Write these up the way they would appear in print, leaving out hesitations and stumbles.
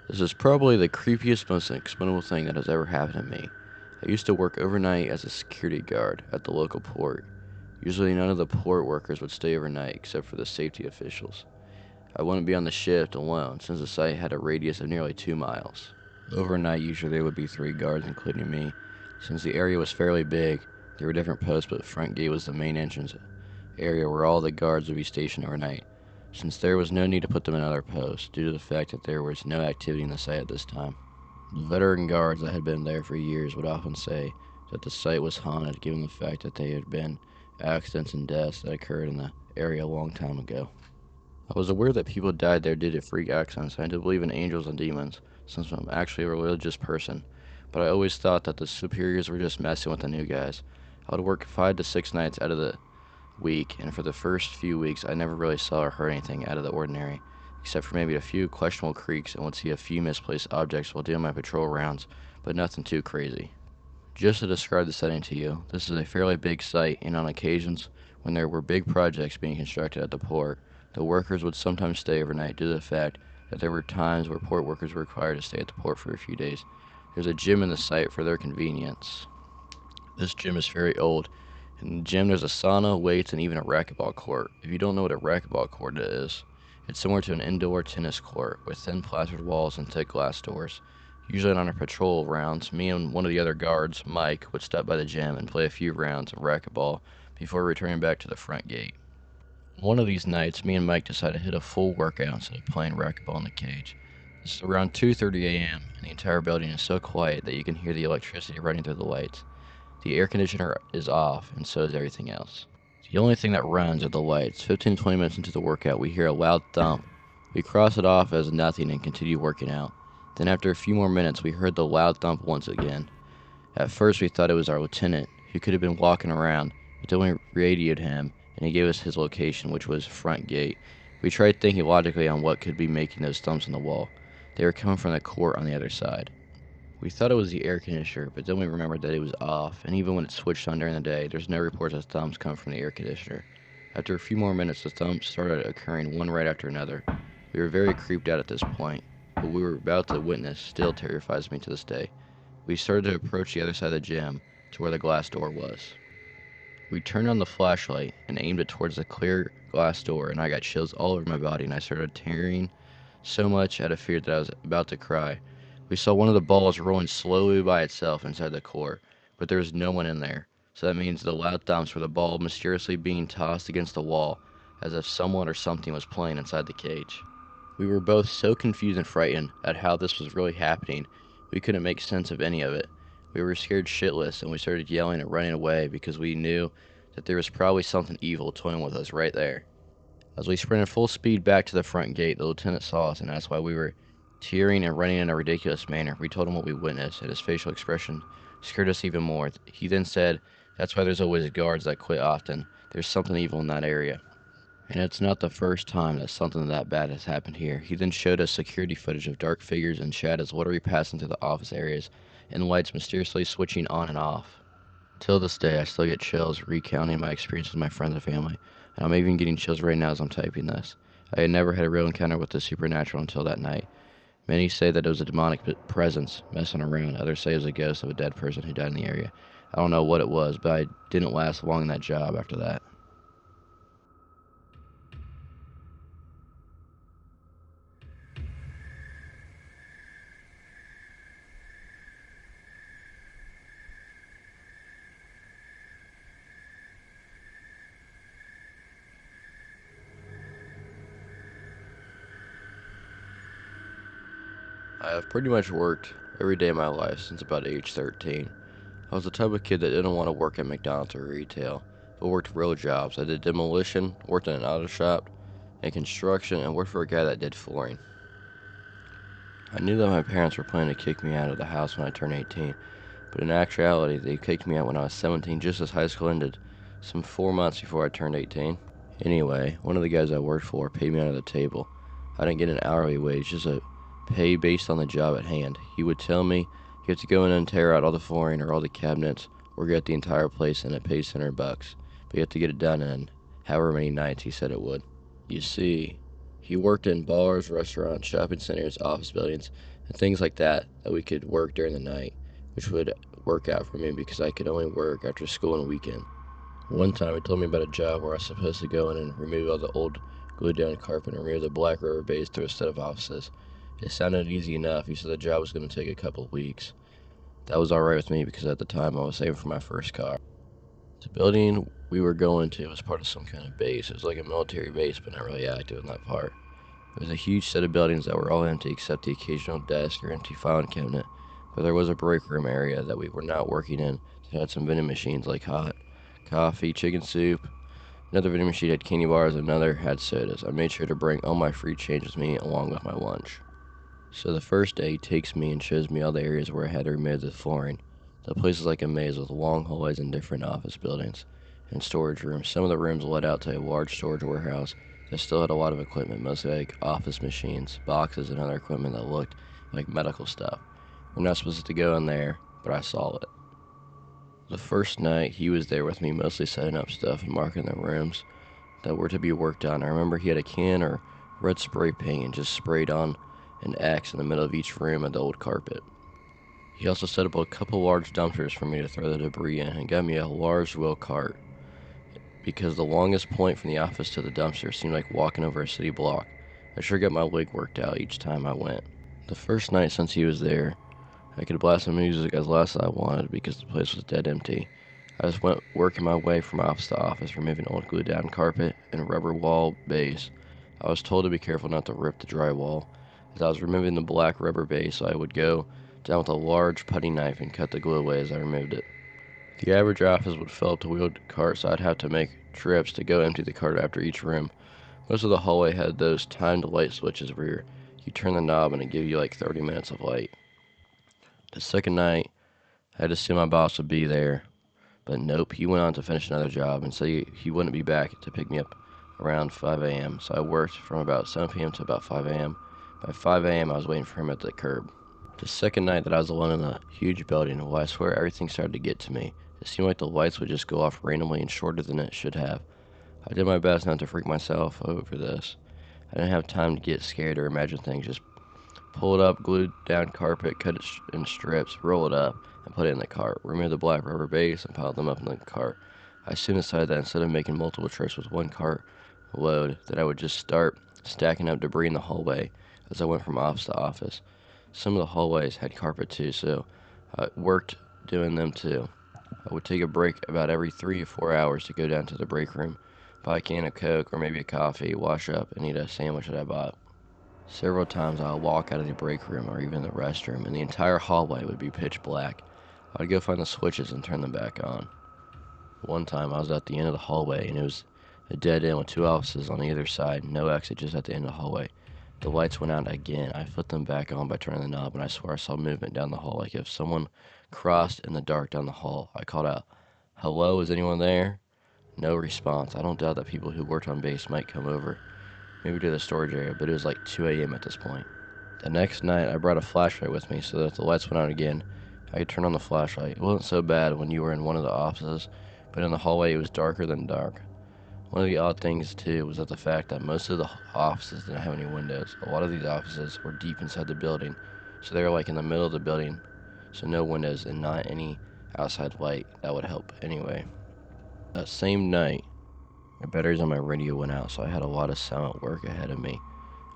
This is probably the creepiest, most expendable thing that has ever happened to me. I used to work overnight as a security guard at the local port. Usually none of the port workers would stay overnight except for the safety officials. I wouldn't be on the shift alone since the site had a radius of nearly 2 miles. Overnight, usually there would be 3 guards, including me. Since the area was fairly big, there were different posts, but the front gate was the main entrance area where all the guards would be stationed overnight, since there was no need to put them in other posts due to the fact that there was no activity in the site at this time. The veteran guards that had been there for years would often say that the site was haunted given the fact that there had been accidents and deaths that occurred in the area a long time ago. I was aware that people died there due to freak accidents, and I did believe in angels and demons, since I'm actually a religious person, but I always thought that the superiors were just messing with the new guys. I would work 5 to 6 nights out of the week, and for the first few weeks I never really saw or heard anything out of the ordinary, except for maybe a few questionable creaks and would see a few misplaced objects while doing my patrol rounds, but nothing too crazy. Just to describe the setting to you, this is a fairly big site, and on occasions, when there were big projects being constructed at the port, the workers would sometimes stay overnight due to the fact that there were times where port workers were required to stay at the port for a few days. There's a gym in the site for their convenience. This gym is very old. In the gym, there's a sauna, weights, and even a racquetball court. If you don't know what a racquetball court is, it's similar to an indoor tennis court with thin plastered walls and thick glass doors. Usually on our patrol rounds, me and one of the other guards, Mike, would stop by the gym and play a few rounds of racquetball before returning back to the front gate. One of these nights, me and Mike decided to hit a full workout instead of playing racquetball in the cage. It's around 2:30 a.m., and the entire building is so quiet that you can hear the electricity running through the lights. The air conditioner is off, and so is everything else. The only thing that runs are the lights. 15 to 20 minutes into the workout, we hear a loud thump. We cross it off as nothing and continue working out. Then after a few more minutes, we heard the loud thump once again. At first, we thought it was our lieutenant, who could have been walking around, but then we radioed him, and he gave us his location, which was front gate. We tried thinking logically on what could be making those thumps on the wall. They were coming from the court on the other side. We thought it was the air conditioner, but then we remembered that it was off, and even when it switched on during the day, there's no reports of thumps coming from the air conditioner. After a few more minutes, the thumps started occurring one right after another. We were very creeped out at this point. What we were about to witness still terrifies me to this day. We started to approach the other side of the gym to where the glass door was. We turned on the flashlight and aimed it towards the clear glass door, and I got chills all over my body, and I started tearing so much out of fear that I was about to cry. We saw one of the balls rolling slowly by itself inside the core, but there was no one in there. So that means the loud thumps were the ball mysteriously being tossed against the wall, as if someone or something was playing inside the cage. We were both so confused and frightened at how this was really happening, we couldn't make sense of any of it. We were scared shitless, and we started yelling and running away because we knew that there was probably something evil toying with us right there. As we sprinted full speed back to the front gate, the lieutenant saw us and asked why we were tearing and running in a ridiculous manner. We told him what we witnessed, and his facial expression scared us even more. He then said, "That's why there's always guards that quit often. There's something evil in that area. And it's not the first time that something that bad has happened here." He then showed us security footage of dark figures and shadows literally passing through the office areas, and lights mysteriously switching on and off. Till this day, I still get chills recounting my experience with my friends and family, and I'm even getting chills right now as I'm typing this. I had never had a real encounter with the supernatural until that night. Many say that it was a demonic presence messing around. Others say it was a ghost of a dead person who died in the area. I don't know what it was, but I didn't last long in that job after that. I have pretty much worked every day of my life since about age 13. I was the type of kid that didn't want to work at McDonald's or retail, but worked real jobs. I did demolition, worked in an auto shop, and construction, and worked for a guy that did flooring. I knew that my parents were planning to kick me out of the house when I turned 18, but in actuality, they kicked me out when I was 17, just as high school ended, some 4 months before I turned 18. Anyway, one of the guys I worked for paid me under the table. I didn't get an hourly wage, just a pay based on the job at hand. He would tell me, "You have to go in and tear out all the flooring or all the cabinets or get the entire place, and it pays $100, but you have to get it done in however many nights," he said it would. You see, he worked in bars, restaurants, shopping centers, office buildings, and things like that we could work during the night, which would work out for me because I could only work after school and weekend. One time he told me about a job where I was supposed to go in and remove all the old glued down carpet and remove the black rubber base to a set of offices. It sounded easy enough. He said the job was going to take a couple of weeks. That was alright with me because at the time I was saving for my first car. The building we were going to was part of some kind of base. It was like a military base, but not really active in that part. It was a huge set of buildings that were all empty except the occasional desk or empty filing cabinet. But there was a break room area that we were not working in that had some vending machines like hot coffee, chicken soup. Another vending machine had candy bars, another had sodas. I made sure to bring all my free change with me along with my lunch. So the first day he takes me and shows me all the areas where I had to remove the flooring. The place is like a maze with long hallways and different office buildings and storage rooms. Some of the rooms led out to a large storage warehouse that still had a lot of equipment, mostly like office machines, boxes, and other equipment that looked like medical stuff. We're not supposed to go in there, but I saw it. The first night he was there with me, mostly setting up stuff and marking the rooms that were to be worked on. I remember he had a can or red spray paint and just sprayed on an X in the middle of each room of the old carpet. He also set up a couple large dumpsters for me to throw the debris in and got me a large wheel cart because the longest point from the office to the dumpster seemed like walking over a city block. I sure got my leg worked out each time I went. The first night since he was there, I could blast some music as loud as I wanted because the place was dead empty. I just went working my way from office to office, removing old glued down carpet and rubber wall base. I was told to be careful not to rip the drywall. As I was removing the black rubber base, I would go down with a large putty knife and cut the glue away as I removed it. The average office would fill up the wheeled cart, so I'd have to make trips to go empty the cart after each room. Most of the hallway had those timed light switches where you turn the knob and it gives you like 30 minutes of light. The second night, I had assumed my boss would be there, but nope, he went on to finish another job and said he wouldn't be back to pick me up around 5 a.m., so I worked from about 7 p.m. to about 5 a.m. By 5 a.m., I was waiting for him at the curb. The second night that I was alone in a huge building, well, I swear everything started to get to me. It seemed like the lights would just go off randomly and shorter than it should have. I did my best not to freak myself over this. I didn't have time to get scared or imagine things, just pull it up, glued down carpet, cut it in strips, roll it up, and put it in the cart. Remove the black rubber base and pile them up in the cart. I soon decided that instead of making multiple trips with one cart load, that I would just start stacking up debris in the hallway as I went from office to office. Some of the hallways had carpet too, so I worked doing them too. I would take a break about every 3 or 4 hours to go down to the break room, buy a can of Coke or maybe a coffee, wash up, and eat a sandwich that I bought. Several times I would walk out of the break room or even the restroom, and the entire hallway would be pitch black. I would go find the switches and turn them back on. One time I was at the end of the hallway, and it was a dead end with 2 offices on either side, no exit, just at the end of the hallway. The lights went out again. I flipped them back on by turning the knob, and I swear I saw movement down the hall, like if someone crossed in the dark down the hall. I called out, "Hello, is anyone there?" No response. I don't doubt that people who worked on base might come over, maybe to the storage area, but it was like 2 a.m. at this point. The next night, I brought a flashlight with me so that if the lights went out again, I could turn on the flashlight. It wasn't so bad when you were in one of the offices, but in the hallway it was darker than dark. One of the odd things, too, was that the fact that most of the offices didn't have any windows. A lot of these offices were deep inside the building, so they were like in the middle of the building, so no windows and not any outside light. That would help anyway. That same night, the batteries on my radio went out, so I had a lot of silent work ahead of me.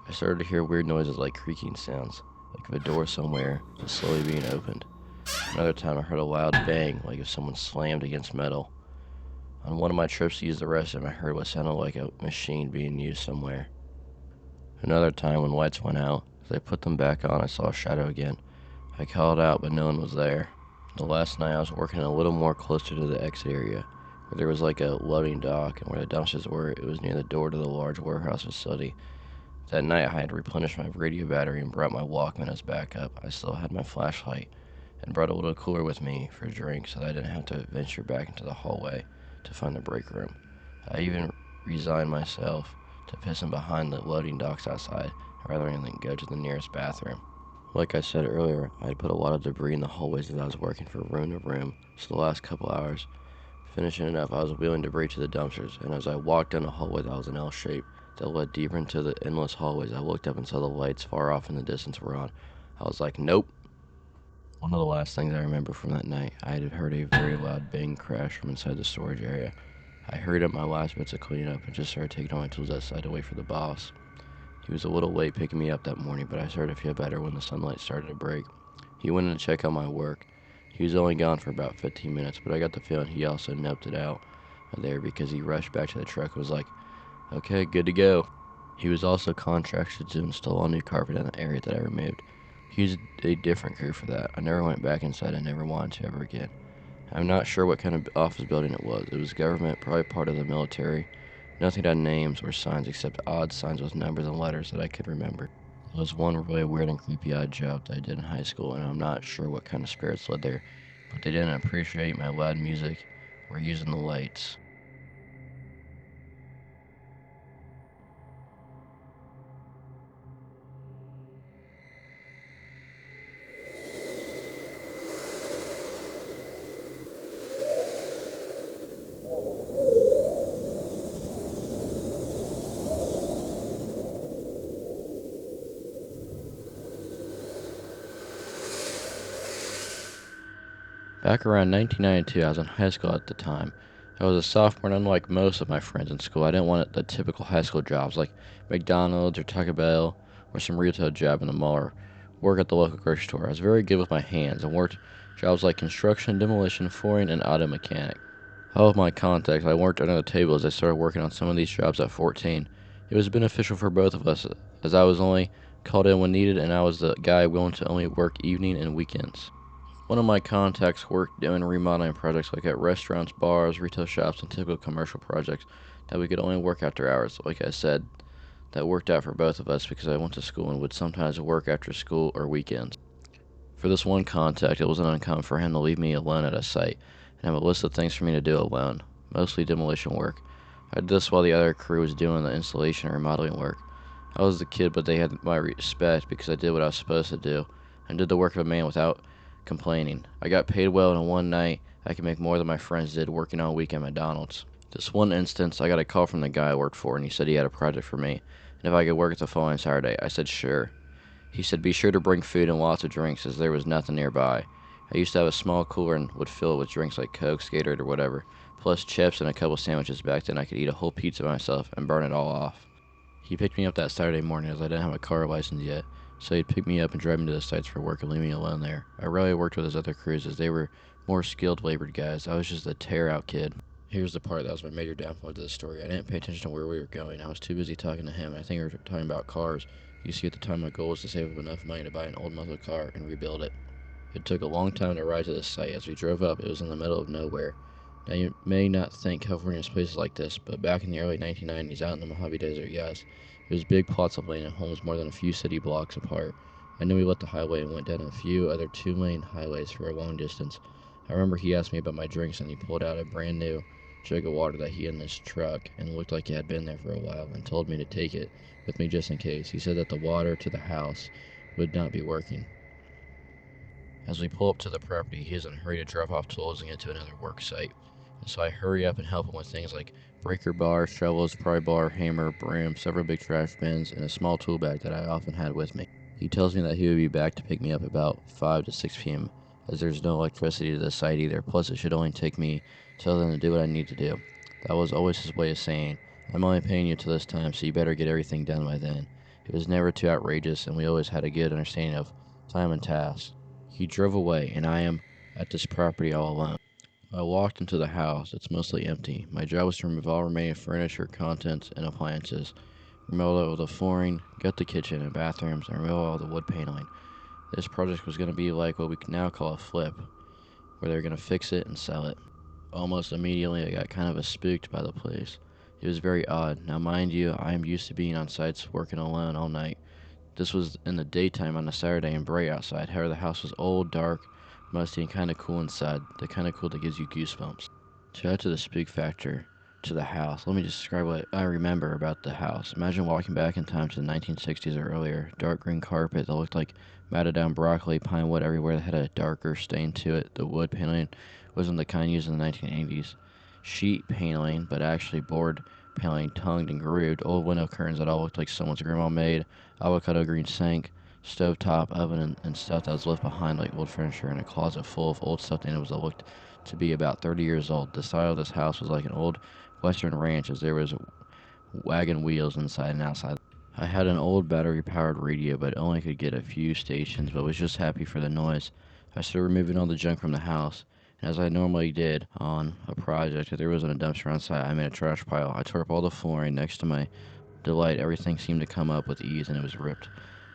I started to hear weird noises like creaking sounds, like if a door somewhere was slowly being opened. Another time I heard a loud bang, like if someone slammed against metal. On one of my trips to use the restroom, I heard what sounded like a machine being used somewhere. Another time when lights went out, as I put them back on, I saw a shadow again. I called out, but no one was there. The last night I was working a little more closer to the exit area, where there was like a loading dock, and where the dumpsters were, it was near the door to the large warehouse facility. That night I had replenished my radio battery and brought my Walkman as backup. I still had my flashlight, and brought a little cooler with me for drinks so that I didn't have to venture back into the hallway to find the break room. I even resigned myself to pissing behind the loading docks outside rather than go to the nearest bathroom. Like I said earlier, I had put a lot of debris in the hallways as I was working from room to room, so the last couple hours, finishing it up, I was wheeling debris to the dumpsters, and as I walked down a hallway that was an L shape that led deeper into the endless hallways, I looked up and saw the lights far off in the distance were on. I was like, nope. One of the last things I remember from that night, I had heard a very loud bang crash from inside the storage area. I hurried up my last bits of cleanup and just started taking all my tools outside to wait for the boss. He was a little late picking me up that morning, but I started to feel better when the sunlight started to break. He went in to check out my work. He was only gone for about 15 minutes, but I got the feeling he also noped it out there because he rushed back to the truck and was like, okay, good to go. He was also contracted to install all new carpet in the area that I removed. He used a different crew for that. I never went back inside and never wanted to ever again. I'm not sure what kind of office building it was. It was government, probably part of the military. Nothing had names or signs except odd signs with numbers and letters that I could remember. It was one really weird and creepy odd job that I did in high school, and I'm not sure what kind of spirits led there, but they didn't appreciate my loud music or using the lights. Back around 1992, I was in high school at the time. I was a sophomore, and unlike most of my friends in school, I didn't want the typical high school jobs like McDonald's or Taco Bell or some retail job in the mall or work at the local grocery store. I was very good with my hands and worked jobs like construction, demolition, flooring, and auto mechanic. All of my contacts, I worked under the table as I started working on some of these jobs at 14. It was beneficial for both of us as I was only called in when needed and I was the guy willing to only work evening and weekends. One of my contacts worked doing remodeling projects like at restaurants, bars, retail shops, and typical commercial projects that we could only work after hours. Like I said, that worked out for both of us because I went to school and would sometimes work after school or weekends. For this one contact, it wasn't uncommon for him to leave me alone at a site and have a list of things for me to do alone, mostly demolition work. I did this while the other crew was doing the installation and remodeling work. I was the kid, but they had my respect because I did what I was supposed to do and did the work of a man without complaining. I got paid well, and in one night, I could make more than my friends did working all week at McDonald's. This one instance, I got a call from the guy I worked for, and he said he had a project for me, and if I could work it the following Saturday. I said sure. He said be sure to bring food and lots of drinks, as there was nothing nearby. I used to have a small cooler and would fill it with drinks like Coke, Gatorade, or whatever, plus chips and a couple sandwiches. Back then, I could eat a whole pizza myself and burn it all off. He picked me up that Saturday morning as I didn't have a car license yet, so he'd pick me up and drive me to the sites for work and leave me alone there. I rarely worked with his other crews as they were more skilled labored guys. I was just a tear out kid. Here's the part that was my major downfall to the story. I didn't pay attention to where we were going. I was too busy talking to him. I think we were talking about cars. You see, at the time, my goal was to save up enough money to buy an old muscle car and rebuild it. It took a long time to ride to the site. As we drove up, it was in the middle of nowhere. Now, you may not think California's places like this, but back in the early 1990s, out in the Mojave Desert, yes. It was big plots of land and homes more than a few city blocks apart. I knew we left the highway and went down a few other two-lane highways for a long distance. I remember he asked me about my drinks and he pulled out a brand new jug of water that he had in his truck and looked like it had been there for a while and told me to take it with me just in case. He said that the water to the house would not be working. As we pull up to the property, he is in a hurry to drop off tools and get to another work site. And so I hurry up and help him with things like breaker bars, shovels, pry bar, hammer, broom, several big trash bins, and a small tool bag that I often had with me. He tells me that he would be back to pick me up about 5 to 6 p.m. as there's no electricity to the site either, plus it should only take me till then to do what I need to do. That was always his way of saying, I'm only paying you till this time, so you better get everything done by then. It was never too outrageous, and we always had a good understanding of time and task. He drove away, and I am at this property all alone. I walked into the house. It's mostly empty. My job was to remove all remaining furniture, contents, and appliances, remove all the flooring, gut the kitchen and bathrooms, and remove all the wood paneling. This project was going to be like what we now call a flip, where they're going to fix it and sell it. Almost immediately, I got kind of spooked by the place. It was very odd. Now, mind you, I am used to being on sites working alone all night. This was in the daytime on a Saturday and bright outside. However, the house was old, dark, musty, and kind of cool inside. The kind of cool that gives you goosebumps. To add to the spook factor to the house, let me just describe what I remember about the house. Imagine walking back in time to the 1960s or earlier. Dark green carpet that looked like matted down broccoli, pine wood everywhere that had a darker stain to it. The wood paneling wasn't the kind used in the 1980s. Sheet paneling, but actually board paneling, tongued and grooved. Old window curtains that all looked like someone's grandma made. Avocado green sink, stovetop oven and stuff that was left behind, like old furniture, and a closet full of old stuffed animals that looked to be about 30 years old. The style of this house was like an old western ranch, as there was wagon wheels inside and outside. I had an old battery-powered radio, but only could get a few stations, but was just happy for the noise. I started removing all the junk from the house, and as I normally did on a project, if there wasn't a dumpster on site, I made a trash pile. I tore up all the flooring. Next to my delight, everything seemed to come up with ease, and it was ripped,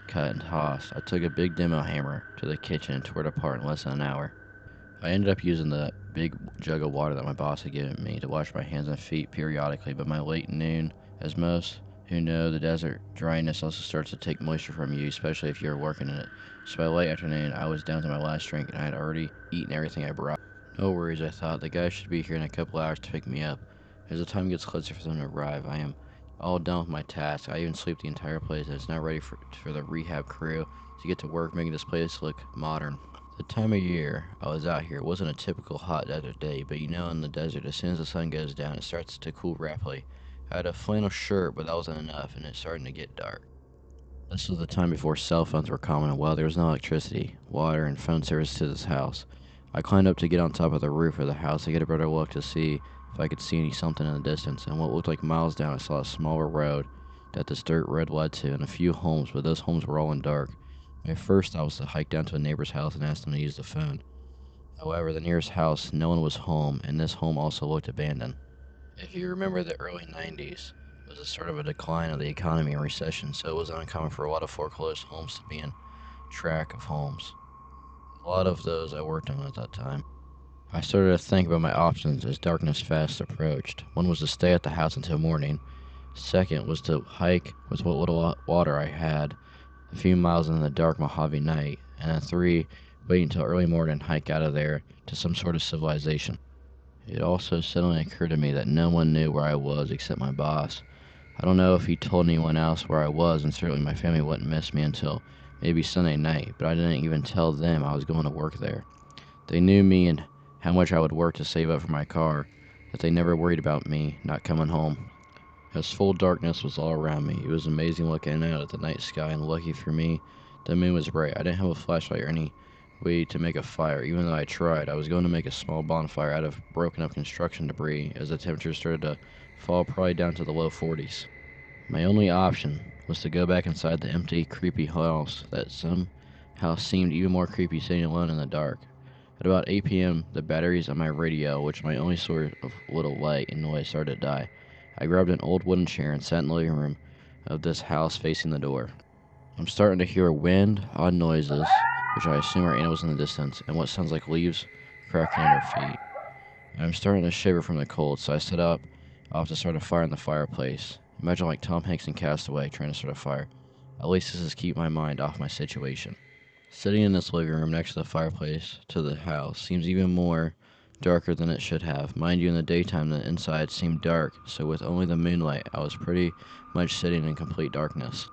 cut, and tossed. I took a big demo hammer to the kitchen and tore it apart in less than an hour. I ended up using the big jug of water that my boss had given me to wash my hands and feet periodically, but my late noon, as most who know the desert dryness also starts to take moisture from you, especially if you're working in it. So by late afternoon, I was down to my last drink, and I had already eaten everything I brought. No worries, I thought. The guy should be here in a couple hours to pick me up. As the time gets closer for them to arrive, I am all done with my task. I even sweep the entire place, and it's now ready for the rehab crew to get to work making this place look modern. The time of year I was out here wasn't a typical hot desert day, but you know in the desert, as soon as the sun goes down, it starts to cool rapidly. I had a flannel shirt, but that wasn't enough, and it's starting to get dark. This was the time before cell phones were common, and while there was no electricity, water, and phone service to this house, I climbed up to get on top of the roof of the house to get a better look to see if I could see any something in the distance, and what looked like miles down, I saw a smaller road that this dirt road led to, and a few homes, but those homes were all in dark. My first thought was to hike down to a neighbor's house and ask them to use the phone. However, the nearest house, no one was home, and this home also looked abandoned. If you remember the early 90s, it was a sort of a decline of the economy and recession, so it was uncommon for a lot of foreclosed homes to be in track of homes. A lot of those I worked on at that time. I started to think about my options as darkness fast approached. One was to stay at the house until morning. Second was to hike with what little water I had a few miles in the dark Mojave night. And then three, wait until early morning and hike out of there to some sort of civilization. It also suddenly occurred to me that no one knew where I was except my boss. I don't know if he told anyone else where I was, and certainly my family wouldn't miss me until maybe Sunday night, but I didn't even tell them I was going to work there. They knew me and how much I would work to save up for my car, that they never worried about me not coming home. As full darkness was all around me, it was amazing looking out at the night sky, and lucky for me, the moon was bright. I didn't have a flashlight or any way to make a fire. Even though I tried, I was going to make a small bonfire out of broken up construction debris as the temperature started to fall probably down to the low 40s. My only option was to go back inside the empty, creepy house that somehow seemed even more creepy sitting alone in the dark. At about 8 p.m., the batteries on my radio, which was my only source of little light and noise, started to die. I grabbed an old wooden chair and sat in the living room of this house facing the door. I'm starting to hear wind, odd noises, which I assume are animals in the distance, and what sounds like leaves cracking under feet. I'm starting to shiver from the cold, so I set up off to start a fire in the fireplace. Imagine like Tom Hanks in Castaway trying to start a fire. At least this is keep my mind off my situation. Sitting in this living room next to the fireplace to the house seems even more darker than it should have. Mind you, in the daytime the inside seemed dark, so with only the moonlight I was pretty much sitting in complete darkness.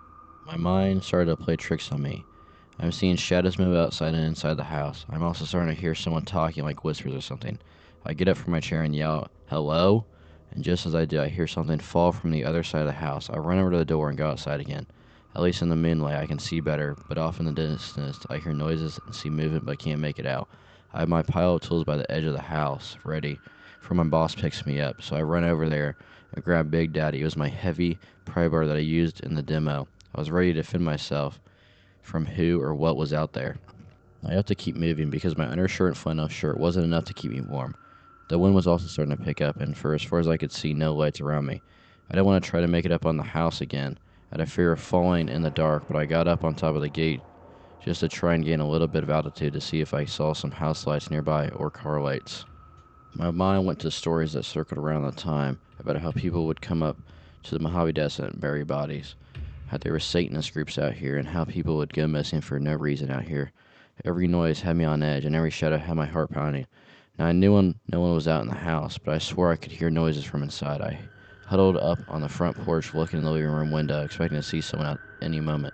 My mind started to play tricks on me. I'm seeing shadows move outside and inside the house. I'm also starting to hear someone talking like whispers or something. I get up from my chair and yell, "Hello?" And just as I do, I hear something fall from the other side of the house. I run over to the door and go outside again. At least in the moonlight I can see better, but off in the distance I hear noises and see movement but can't make it out. I have my pile of tools by the edge of the house, ready for my boss picks me up, so I run over there and grab Big Daddy. It was my heavy pry bar that I used in the demo. I was ready to defend myself from who or what was out there. I have to keep moving because my undershirt and flannel shirt wasn't enough to keep me warm. The wind was also starting to pick up, and for as far as I could see, no lights around me. I didn't want to try to make it up on the house again. I had a fear of falling in the dark, but I got up on top of the gate just to try and gain a little bit of altitude to see if I saw some house lights nearby or car lights. My mind went to stories that circled around the time about how people would come up to the Mojave Desert and bury bodies, how there were Satanist groups out here, and how people would go missing for no reason out here. Every noise had me on edge, and every shadow had my heart pounding. Now, I knew no one was out in the house, but I swore I could hear noises from inside. I huddled up on the front porch, looking in the living room window, expecting to see someone at any moment.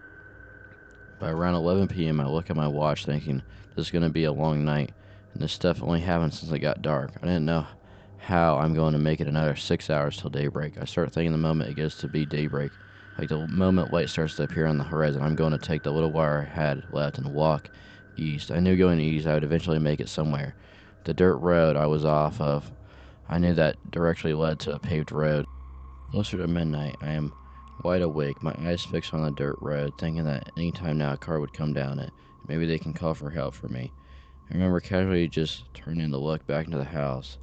By around 11 p.m., I look at my watch, thinking this is going to be a long night, and this stuff only happened since it got dark. I didn't know how I'm going to make it another 6 hours till daybreak. I start thinking the moment it gets to be daybreak, Like the moment light starts to appear on the horizon, I'm going to take the little wire I had left and walk east. I knew going east I would eventually make it somewhere. The dirt road I was off of, I knew that directly led to a paved road. Closer to midnight, I am wide awake, my eyes fixed on the dirt road, thinking that any time now a car would come down it. Maybe they can call for help for me. I remember casually just turning to look back into the house.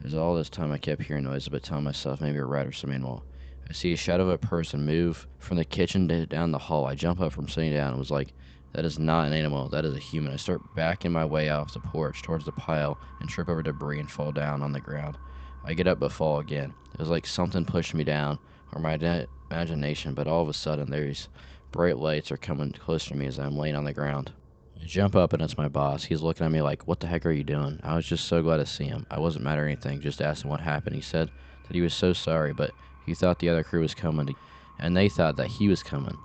As all this time I kept hearing noises, but telling myself maybe a rat or some animal. I see a shadow of a person move from the kitchen down the hall. I jump up from sitting down and was like, that is not an animal, that is a human. I start backing my way off the porch towards the pile and trip over debris and fall down on the ground. I get up but fall again. It was like something pushed me down, or my imagination, but all of a sudden these bright lights are coming closer to me as I'm laying on the ground. I jump up and it's my boss. He's looking at me like, what the heck are you doing? I was just so glad to see him. I wasn't mad or anything, just asking what happened. He said that he was so sorry, but he thought the other crew was coming, and they thought that he was coming.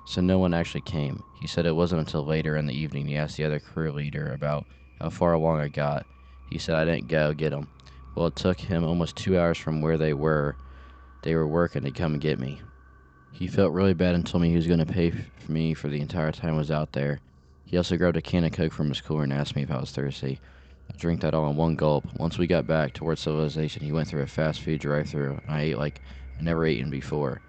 So no one actually came. He said it wasn't until later in the evening he asked the other crew leader about how far along I got. He said I didn't go get him. Well, it took him almost 2 hours from where they were working to come and get me. He felt really bad and told me he was going to pay for me for the entire time I was out there. He also grabbed a can of Coke from his cooler and asked me if I was thirsty. I drank that all in one gulp. Once we got back towards civilization, he went through a fast food drive-thru, and I ate like I never eaten before.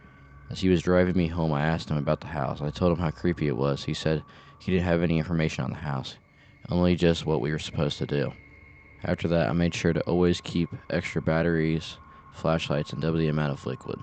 As he was driving me home, I asked him about the house. I told him how creepy it was. He said he didn't have any information on the house, only just what we were supposed to do. After that, I made sure to always keep extra batteries, flashlights, and double the amount of liquid.